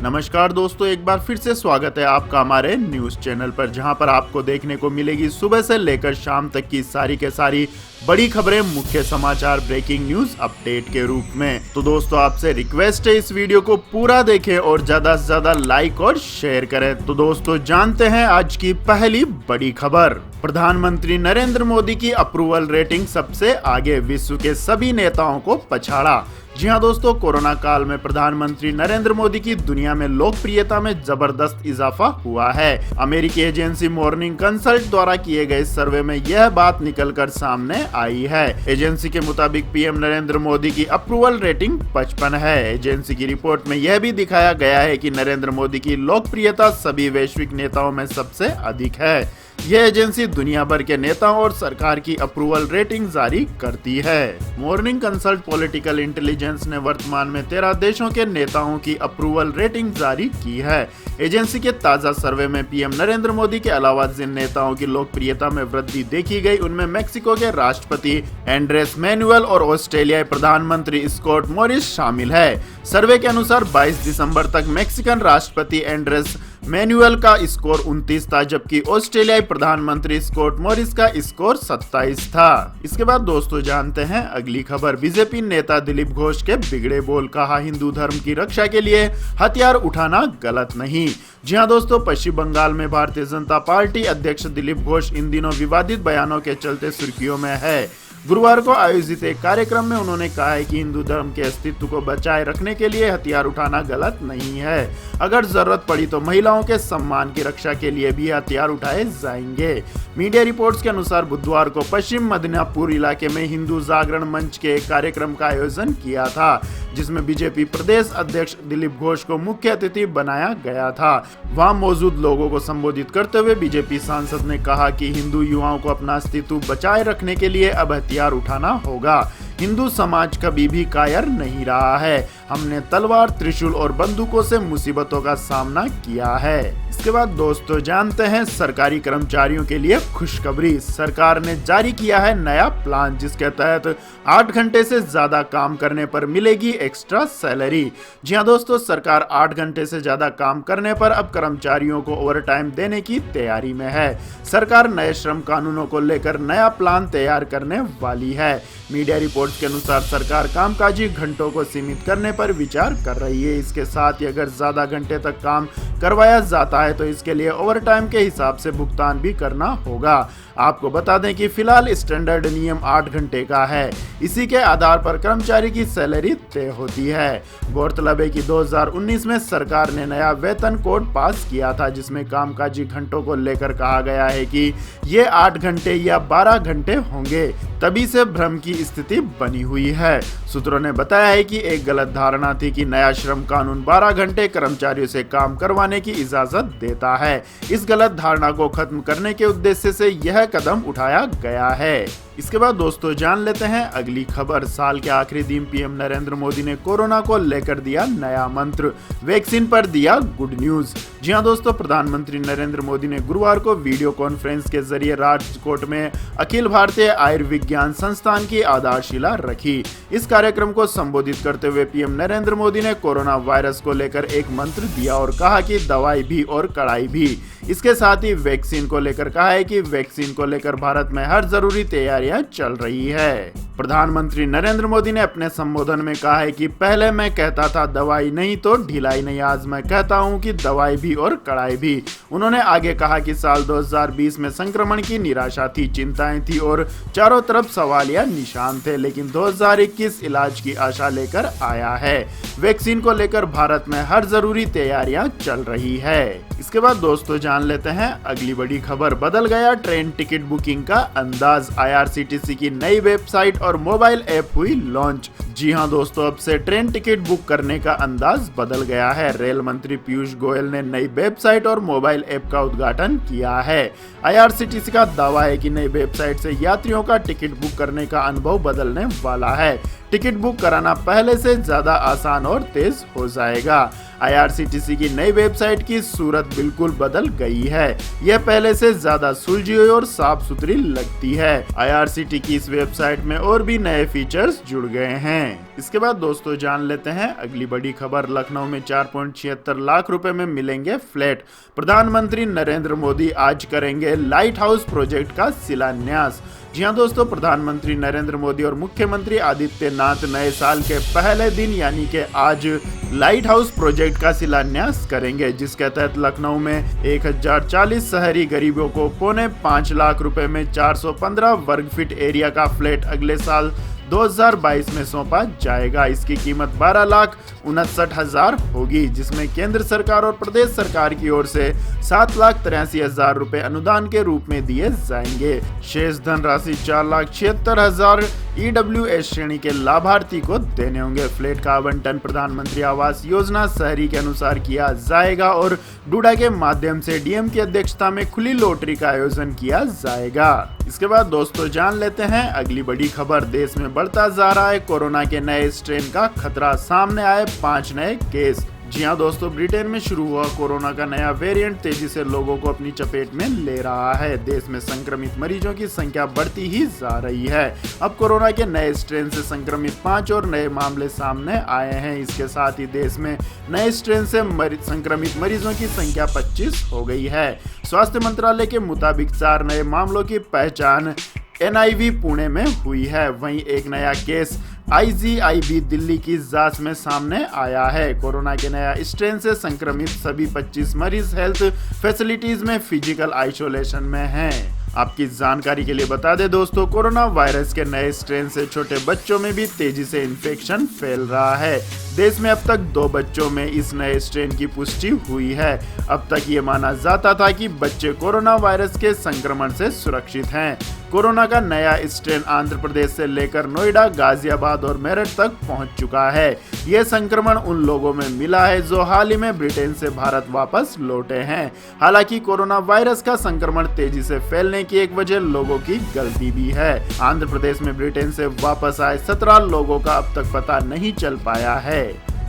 नमस्कार दोस्तों, एक बार फिर से स्वागत है आपका हमारे न्यूज चैनल पर, जहां पर आपको देखने को मिलेगी सुबह से लेकर शाम तक की सारी के सारी बड़ी खबरें, मुख्य समाचार, ब्रेकिंग न्यूज अपडेट के रूप में। तो दोस्तों आपसे रिक्वेस्ट है इस वीडियो को पूरा देखें और ज्यादा से ज्यादा लाइक और शेयर करें। तो दोस्तों जानते हैं आज की पहली बड़ी खबर। प्रधानमंत्री नरेंद्र मोदी की अप्रूवल रेटिंग सबसे आगे, विश्व के सभी नेताओं को पछाड़ा। जी हां दोस्तों, कोरोना काल में प्रधानमंत्री नरेंद्र मोदी की दुनिया में लोकप्रियता में जबरदस्त इजाफा हुआ है। अमेरिकी एजेंसी मॉर्निंग कंसल्ट द्वारा किए गए सर्वे में यह बात निकलकर सामने आई है। एजेंसी के मुताबिक पीएम नरेंद्र मोदी की अप्रूवल रेटिंग 55 है। एजेंसी की रिपोर्ट में यह भी दिखाया गया है कि नरेंद्र मोदी की लोकप्रियता सभी वैश्विक नेताओं में सबसे अधिक है। यह एजेंसी दुनिया भर के नेताओं और सरकार की अप्रूवल रेटिंग जारी करती है। मॉर्निंग कंसल्ट पॉलिटिकल इंटेलिजेंस ने वर्तमान में 13 देशों के नेताओं की अप्रूवल रेटिंग जारी की है। एजेंसी के ताजा सर्वे में पीएम नरेंद्र मोदी के अलावा जिन नेताओं की लोकप्रियता में वृद्धि देखी गई, उनमें मैक्सिको के राष्ट्रपति एंड्रेस मैनुअल और ऑस्ट्रेलियाई प्रधानमंत्री स्कॉट मॉरिस शामिल है। सर्वे के अनुसार 22 दिसंबर तक मैक्सिकन राष्ट्रपति एंड्रेस मैनुअल का स्कोर 29 था, जबकि ऑस्ट्रेलियाई प्रधानमंत्री स्कॉट मॉरिस का स्कोर 27 था। इसके बाद दोस्तों जानते हैं अगली खबर। बीजेपी नेता दिलीप घोष के बिगड़े बोल, कहा हिंदू धर्म की रक्षा के लिए हथियार उठाना गलत नहीं। जी हां दोस्तों, पश्चिम बंगाल में भारतीय जनता पार्टी अध्यक्ष दिलीप घोष इन दिनों विवादित बयानों के चलते सुर्खियों में है। गुरुवार को आयोजित एक कार्यक्रम में उन्होंने कहा है कि हिंदू धर्म के अस्तित्व को बचाए रखने के लिए हथियार उठाना गलत नहीं है। अगर जरूरत पड़ी तो महिलाओं के सम्मान की रक्षा के लिए भी हथियार उठाए जाएंगे। मीडिया रिपोर्ट्स के अनुसार बुधवार को पश्चिम मिदनापुर इलाके में हिंदू जागरण मंच के एक कार्यक्रम का आयोजन किया था, जिसमें बीजेपी प्रदेश अध्यक्ष दिलीप घोष को मुख्य अतिथि बनाया गया था। वहां मौजूद लोगों को संबोधित करते हुए बीजेपी सांसद ने कहा कि हिंदू युवाओं को अपना अस्तित्व बचाए रखने के लिए अब हथियार उठाना होगा। हिंदू समाज कभी भी कायर नहीं रहा है। हमने तलवार, त्रिशूल और बंदूकों से मुसीबतों का सामना किया है। इसके बाद दोस्तों जानते हैं सरकारी कर्मचारियों के लिए खुशखबरी। सरकार ने जारी किया है नया प्लान, जिसके तहत 8 घंटे से ज्यादा काम करने पर मिलेगी एक्स्ट्रा सैलरी। जी हां दोस्तों, सरकार 8 घंटे से ज्यादा काम करने पर अब कर्मचारियों को ओवरटाइम देने की तैयारी में है। सरकार नए श्रम कानूनों को लेकर नया प्लान तैयार करने वाली है। मीडिया रिपोर्ट्स के अनुसार सरकार कामकाजी घंटों को सीमित करने पर विचार कर रही है। इसके साथ ही अगर ज्यादा घंटे तक काम करवाया जाता है तो इसके लिए ओवरटाइम के हिसाब से भुगतान भी करना होगा। आपको बता दें कि फिलहाल स्टैंडर्ड नियम 8 घंटे का है। इसी के आधार पर कर्मचारी की सैलरी तय होती है। गौरतलब है कि 2019 में सरकार ने नया वेतन कोड पास किया था, जिसमें कामकाजी घंटों को लेकर कहा गया है कि ये 8 घंटे या 12 घंटे होंगे। तभी से भ्रम की स्थिति बनी हुई है। सूत्रों ने बताया है कि एक गलत धारणा थी कि नया श्रम कानून 12 घंटे कर्मचारियों से काम करवाने की इजाजत देता है। इस गलत धारणा को खत्म करने के उद्देश्य से यह कदम उठाया गया है। इसके बाद दोस्तों जान लेते हैं अगली खबर। साल के आखिरी दिन पीएम नरेंद्र मोदी ने कोरोना को लेकर दिया नया मंत्र, वैक्सीन पर दिया गुड न्यूज। जी हां दोस्तों, प्रधानमंत्री नरेंद्र मोदी ने गुरुवार को वीडियो कॉन्फ्रेंस के जरिए राजकोट में अखिल भारतीय आयुर्विज्ञान संस्थान की आधारशिला रखी। इस कार्यक्रम को संबोधित करते हुए पीएम नरेंद्र मोदी ने कोरोना वायरस को लेकर एक मंत्र दिया और कहा कि दवाई भी और कड़ाई भी। इसके साथ ही वैक्सीन को लेकर कहा है कि वैक्सीन को लेकर भारत में हर जरूरी तैयारियां चल रही है। प्रधानमंत्री नरेंद्र मोदी ने अपने संबोधन में कहा है कि पहले मैं कहता था दवाई नहीं तो ढिलाई नहीं, आज मैं कहता हूं कि दवाई भी और कड़ाई भी। उन्होंने आगे कहा कि साल 2020 में संक्रमण की निराशा थी, चिंताएं थी और चारों तरफ सवाल या निशान थे, लेकिन 2021 इलाज की आशा लेकर आया है। वैक्सीन को लेकर भारत में हर जरूरी तैयारियां चल रही है। इसके बाद दोस्तों जान लेते हैं अगली बड़ी खबर। बदल गया ट्रेन टिकट बुकिंग का अंदाज, आईआरसीटीसी की नई वेबसाइट और मोबाइल ऐप हुई लॉन्च। जी हां दोस्तों, अब से ट्रेन टिकट बुक करने का अंदाज बदल गया है। रेल मंत्री पीयूष गोयल ने नई वेबसाइट और मोबाइल ऐप का उद्घाटन किया है। आईआरसीटीसी का दावा है कि नई वेबसाइट से यात्रियों का टिकट बुक करने का अनुभव बदलने वाला है। टिकट बुक कराना पहले से ज्यादा आसान और तेज हो जाएगा। IRCTC की नई वेबसाइट की सूरत बिल्कुल बदल गई है। यह पहले से ज्यादा सुलझी हुई और साफ सुथरी लगती है। IRCTC की इस वेबसाइट में और भी नए फीचर्स जुड़ गए हैं। इसके बाद दोस्तों जान लेते हैं अगली बड़ी खबर। लखनऊ में 4.76 लाख रुपए में मिलेंगे फ्लैट। प्रधानमंत्री नरेंद्र मोदी आज करेंगे लाइट हाउस प्रोजेक्ट का शिलान्यास। जी हाँ दोस्तों, प्रधानमंत्री नरेंद्र मोदी और मुख्यमंत्री आदित्यनाथ नए साल के पहले दिन यानी कि आज लाइट हाउस प्रोजेक्ट का शिलान्यास करेंगे, जिसके तहत लखनऊ में 1040 शहरी गरीबों को 5.25 लाख रुपए में 415 वर्ग फीट एरिया का फ्लैट अगले साल 2022 में सौंपा जाएगा। इसकी कीमत 12,59,000 होगी, जिसमें केंद्र सरकार और प्रदेश सरकार की ओर से 7,83,000 रुपए अनुदान के रूप में दिए जाएंगे। शेष धनराशि 4,76,000 EWS श्रेणी के लाभार्थी को देने होंगे। फ्लैट का आवंटन प्रधानमंत्री आवास योजना शहरी के अनुसार किया जाएगा और डूडा के माध्यम से DM की अध्यक्षता में खुली लॉटरी का आयोजन किया जाएगा। इसके बाद दोस्तों जान लेते हैं अगली बड़ी खबर। देश में बढ़ता जा रहा है कोरोना के नए स्ट्रेन का खतरा, सामने आए 5 नए केस। जी हाँ दोस्तों, ब्रिटेन में शुरू हुआ कोरोना का नया वेरिएंट तेजी से लोगों को अपनी चपेट में ले रहा है। देश में संक्रमित मरीजों की संख्या बढ़ती ही जा रही है। अब कोरोना के नए स्ट्रेन से संक्रमित 5 और नए मामले सामने आए हैं। इसके साथ ही देश में नए स्ट्रेन से संक्रमित मरीजों की संख्या 25 हो गई है। स्वास्थ्य मंत्रालय के मुताबिक 4 नए मामलों की पहचान NIV पुणे में हुई है। वहीं एक नया केस IGIB दिल्ली की जांच में सामने आया है। कोरोना के नया स्ट्रेन से संक्रमित सभी 25 मरीज हेल्थ फैसिलिटीज में फिजिकल आइसोलेशन में हैं। आपकी जानकारी के लिए बता दें दोस्तों, कोरोना वायरस के नए स्ट्रेन से छोटे बच्चों में भी तेजी से इन्फेक्शन फैल रहा है। देश में अब तक 2 बच्चों में इस नए स्ट्रेन की पुष्टि हुई है। अब तक ये माना जाता था कि बच्चे कोरोना वायरस के संक्रमण से सुरक्षित हैं। कोरोना का नया स्ट्रेन आंध्र प्रदेश से लेकर नोएडा, गाजियाबाद और मेरठ तक पहुंच चुका है। यह संक्रमण उन लोगों में मिला है जो हाल ही में ब्रिटेन से भारत वापस लौटे हैं। हालांकि कोरोना वायरस का संक्रमण तेजी से फैलने की एक वजह लोगों की गलती भी है। आंध्र प्रदेश में ब्रिटेन से वापस आए 17 लोगों का अब तक पता नहीं चल पाया है।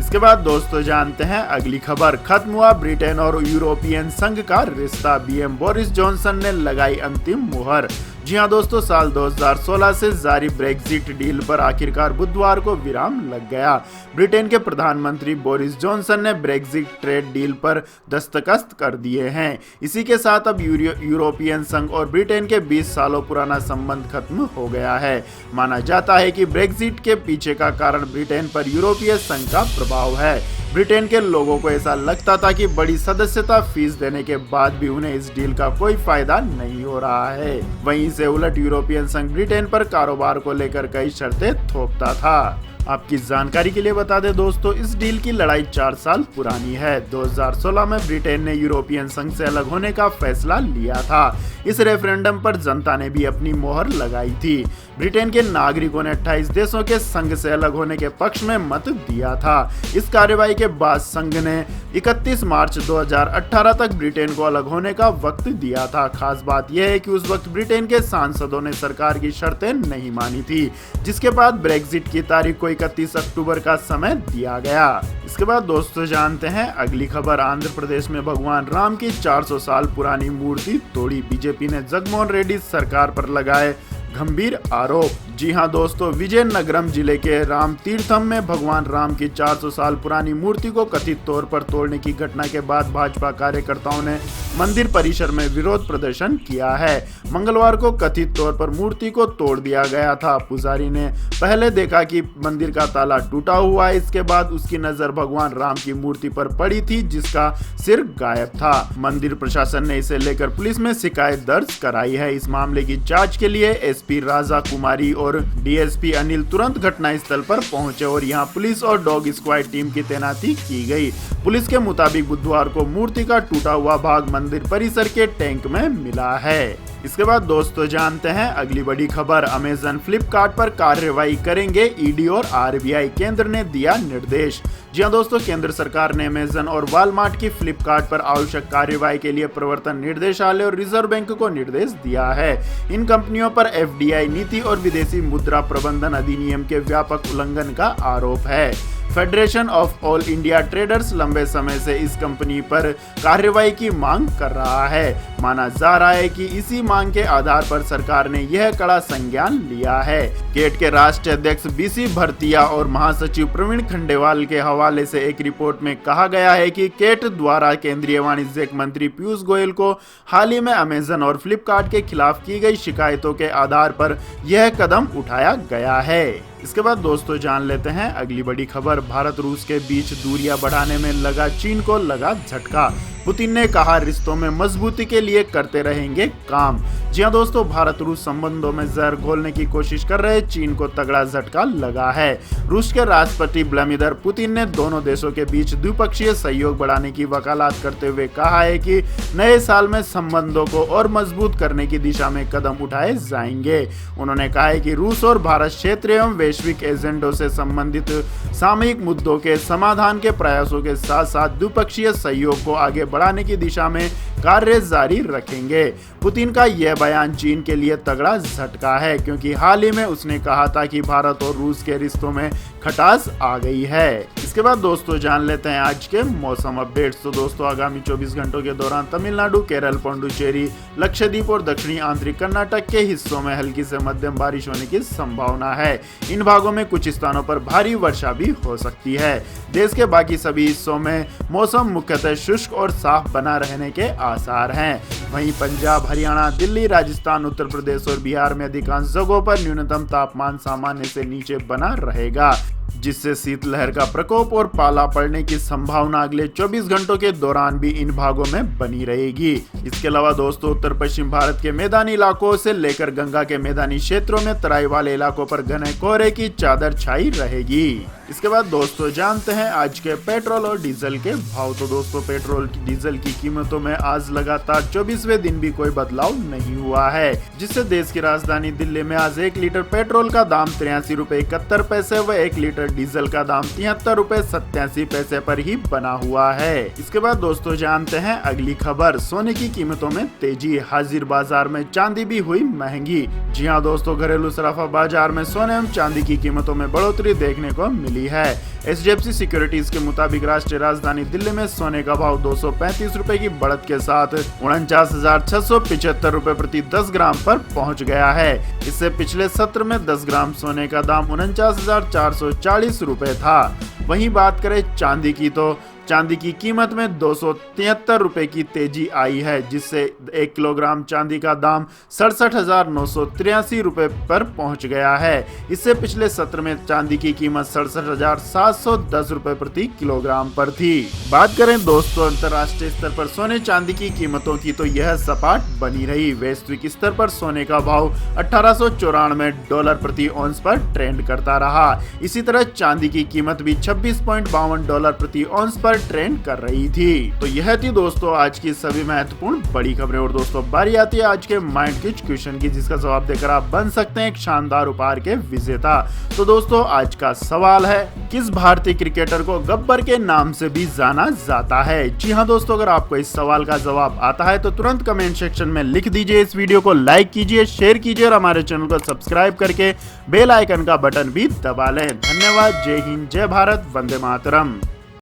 इसके बाद दोस्तों जानते हैं अगली खबर। खत्म हुआ ब्रिटेन और यूरोपियन संघ का रिश्ता, BM बोरिस जॉनसन ने लगाई अंतिम मुहर। जी हाँ दोस्तों, साल 2016 से जारी ब्रेक्जिट डील पर आखिरकार बुधवार को विराम लग गया। ब्रिटेन के प्रधानमंत्री बोरिस जॉनसन ने ब्रेक्जिट ट्रेड डील पर दस्तखत कर दिए हैं। इसी के साथ अब यूरोपियन संघ और ब्रिटेन के 20 सालों पुराना संबंध खत्म हो गया है। माना जाता है कि ब्रेक्जिट के पीछे का कारण ब्रिटेन पर यूरोपीय संघ का प्रभाव है। ब्रिटेन के लोगों को ऐसा लगता था कि बड़ी सदस्यता फीस देने के बाद भी उन्हें इस डील का कोई फायदा नहीं हो रहा है। वहीं से उलट यूरोपियन संघ ब्रिटेन पर कारोबार को लेकर कई शर्तें थोपता था। आपकी जानकारी के लिए बता दें दोस्तों, इस डील की लड़ाई 4 साल पुरानी है। 2016 में ब्रिटेन ने यूरोपियन संघ से अलग होने का फैसला लिया था। इस रेफरेंडम पर जनता ने भी अपनी मोहर लगाई थी। ब्रिटेन के नागरिकों ने 28 देशों के संघ से अलग होने के पक्ष में मत दिया था। इस कार्रवाई के बाद संघ ने 31 मार्च 2018 तक ब्रिटेन को अलग होने का वक्त दिया था। खास बात यह है कि उस वक्त ब्रिटेन के सांसदों ने सरकार की शर्तें नहीं मानी थी, जिसके बाद ब्रेक्जिट की तारीख को 31 अक्टूबर का समय दिया गया। इसके बाद दोस्तों जानते हैं अगली खबर। आंध्र प्रदेश में भगवान राम की 400 साल पुरानी मूर्ति तोड़ी, बीजेपी ने जगनमोहन रेड्डी सरकार पर लगाए गंभीर आरोप। जी हां दोस्तों, विजयनगरम जिले के राम तीर्थम में भगवान राम की 400 साल पुरानी मूर्ति को कथित तौर पर तोड़ने की घटना के बाद भाजपा कार्यकर्ताओं ने मंदिर परिसर में विरोध प्रदर्शन किया है। मंगलवार को कथित तौर पर मूर्ति को तोड़ दिया गया था। पुजारी ने पहले देखा कि मंदिर का ताला टूटा हुआ है। इसके बाद उसकी नजर भगवान राम की मूर्ति पर पड़ी थी, जिसका सिर गायब था। मंदिर प्रशासन ने इसे लेकर पुलिस में शिकायत दर्ज कराई है। इस मामले की जांच के लिए SP राजा कुमारी और DSP अनिल तुरंत घटनास्थल पर पहुंचे और यहां पुलिस और डॉग स्क्वाड टीम की तैनाती की गई। पुलिस के मुताबिक बुधवार को मूर्ति का टूटा हुआ भाग मंदिर परिसर के टैंक में मिला है। इसके बाद दोस्तों जानते हैं अगली बड़ी खबर। अमेजन फ्लिपकार्ट पर कार्रवाई करेंगे ED और RBI, केंद्र ने दिया निर्देश। जी हां दोस्तों, केंद्र सरकार ने अमेजन और वॉलमार्ट की फ्लिपकार्ट पर आवश्यक कार्रवाई के लिए प्रवर्तन निर्देशालय और रिजर्व बैंक को निर्देश दिया है। इन कंपनियों पर FDI नीति और विदेशी विदेशी मुद्रा प्रबंधन अधिनियम के व्यापक उल्लंघन का आरोप है। Federation of all India traders लंबे समय से इस कंपनी पर कार्रवाई की मांग कर रहा है। माना जा रहा है कि इसी मांग के आधार पर सरकार ने यह कड़ा संज्ञान लिया है। केट के राष्ट्रीय अध्यक्ष बीसी भरतिया और महासचिव प्रवीण खंडेवाल के हवाले से एक रिपोर्ट में कहा गया है कि केट द्वारा केंद्रीय वाणिज्य मंत्री पीयूष गोयल को हाल ही में अमेजन और फ्लिपकार्ट के खिलाफ की गई शिकायतों के आधार पर यह कदम उठाया गया है। इसके बाद दोस्तों जान लेते हैं अगली बड़ी खबर। भारत रूस के बीच दूरियां बढ़ाने में लगा चीन को लगा झटका। पुतिन ने कहा रिश्तों में मजबूती के लिए करते रहेंगे काम। जी हां दोस्तों, भारत रूस संबंधों में जहर घोलने की कोशिश कर रहे चीन को तगड़ा झटका लगा है। रूस के राष्ट्रपति व्लादिमीर पुतिन ने दोनों देशों के बीच द्विपक्षीय सहयोग बढ़ाने की वकालत करते हुए कहा है कि नए साल में संबंधों को और मजबूत करने की दिशा में कदम उठाए जाएंगे। उन्होंने कहा है कि रूस और भारत क्षेत्रीय एवं वैश्विक एजेंडों से संबंधित सामयिक मुद्दों के समाधान के प्रयासों के साथ साथ द्विपक्षीय सहयोग को आगे बढ़ाने की दिशा में कार्य जारी रखेंगे। पुतिन का यह बयान चीन के लिए तगड़ा झटका है, क्योंकि हाल ही में उसने कहा था कि भारत और रूस के रिश्तों में खटास आ गई है। इसके बाद दोस्तों जान लेते हैं आज के मौसम अपडेट्स। तो दोस्तों आगामी 24 घंटों के दौरान तमिलनाडु, केरल, पुडुचेरी, लक्षद्वीप और दक्षिणी आंतरिक कर्नाटक के हिस्सों में हल्की से मध्यम बारिश होने की संभावना है। इन भागों में कुछ स्थानों पर भारी वर्षा भी हो सकती है। देश के बाकी सभी हिस्सों में मौसम मुख्यतः शुष्क और साफ बना रहने के आसार हैं। वहीं पंजाब, हरियाणा, दिल्ली, राजस्थान, उत्तर प्रदेश और बिहार में अधिकांश जगहों पर न्यूनतम तापमान सामान्य से नीचे बना रहेगा, जिससे शीतलहर का प्रकोप और पाला पड़ने की संभावना अगले 24 घंटों के दौरान भी इन भागों में बनी रहेगी। इसके अलावा दोस्तों उत्तर पश्चिम भारत के मैदानी इलाकों से लेकर गंगा के मैदानी क्षेत्रों में तराई वाले इलाकों पर घने कोहरे की चादर छाई रहेगी। इसके बाद दोस्तों जानते हैं आज के पेट्रोल और डीजल के भाव। तो दोस्तों पेट्रोल की डीजल की कीमतों में आज लगातार 24वें दिन भी कोई बदलाव नहीं हुआ है, जिससे देश की राजधानी दिल्ली में आज 1 लीटर पेट्रोल का दाम 83 रुपए 71 पैसे व 1 लीटर डीजल का दाम 73 रुपए 87 पैसे पर ही बना हुआ है। इसके बाद दोस्तों जानते हैं अगली खबर। सोने की कीमतों में तेजी, हाजिर बाजार में चांदी भी हुई महंगी। जी हाँ दोस्तों, घरेलू सराफा बाजार में सोने एवं चांदी की कीमतों में बढ़ोतरी देखने को मिली है। HDFC सिक्योरिटीज के मुताबिक राष्ट्रीय राजधानी दिल्ली में सोने का भाव 235 रुपए की बढ़त के साथ 49,675 रुपए प्रति 10 ग्राम पर पहुंच गया है। इससे पिछले सत्र में 10 ग्राम सोने का दाम 49,440 रुपए था। वहीं बात करें चांदी की, तो चांदी की कीमत में 273 रुपए की तेजी आई है, जिससे 1 किलोग्राम चांदी का दाम 67,983 रुपए पर पहुंच गया है। इससे पिछले सत्र में चांदी की कीमत 67,710 रुपए प्रति किलोग्राम पर थी। बात करें दोस्तों अंतर्राष्ट्रीय स्तर पर सोने चांदी की कीमतों की, तो यह सपाट बनी रही। वैश्विक स्तर पर सोने का भाव $1894 प्रति औंस पर ट्रेंड करता रहा। इसी तरह चांदी की कीमत भी $26.52 प्रति औंस पर ट्रेंड कर रही थी। तो यह थी दोस्तों आज की सभी महत्वपूर्ण बड़ी खबरें। और दोस्तों बारी आती है आज के माइंड क्विज क्वेश्चन की, जिसका जवाब देकर आप बन सकते हैं एक शानदार उपहार के विजेता। तो दोस्तों आज का सवाल है, किस भारतीय क्रिकेटर को गब्बर के नाम से भी जाना जाता है? जी हाँ दोस्तों, अगर आपको इस सवाल का जवाब आता है तो तुरंत कमेंट सेक्शन में लिख दीजिए। इस वीडियो को लाइक कीजिए, शेयर कीजिए और हमारे चैनल को सब्सक्राइब करके बेल आइकन का बटन भी दबा लें। धन्यवाद। जय हिंद, जय भारत, वंदे मातरम।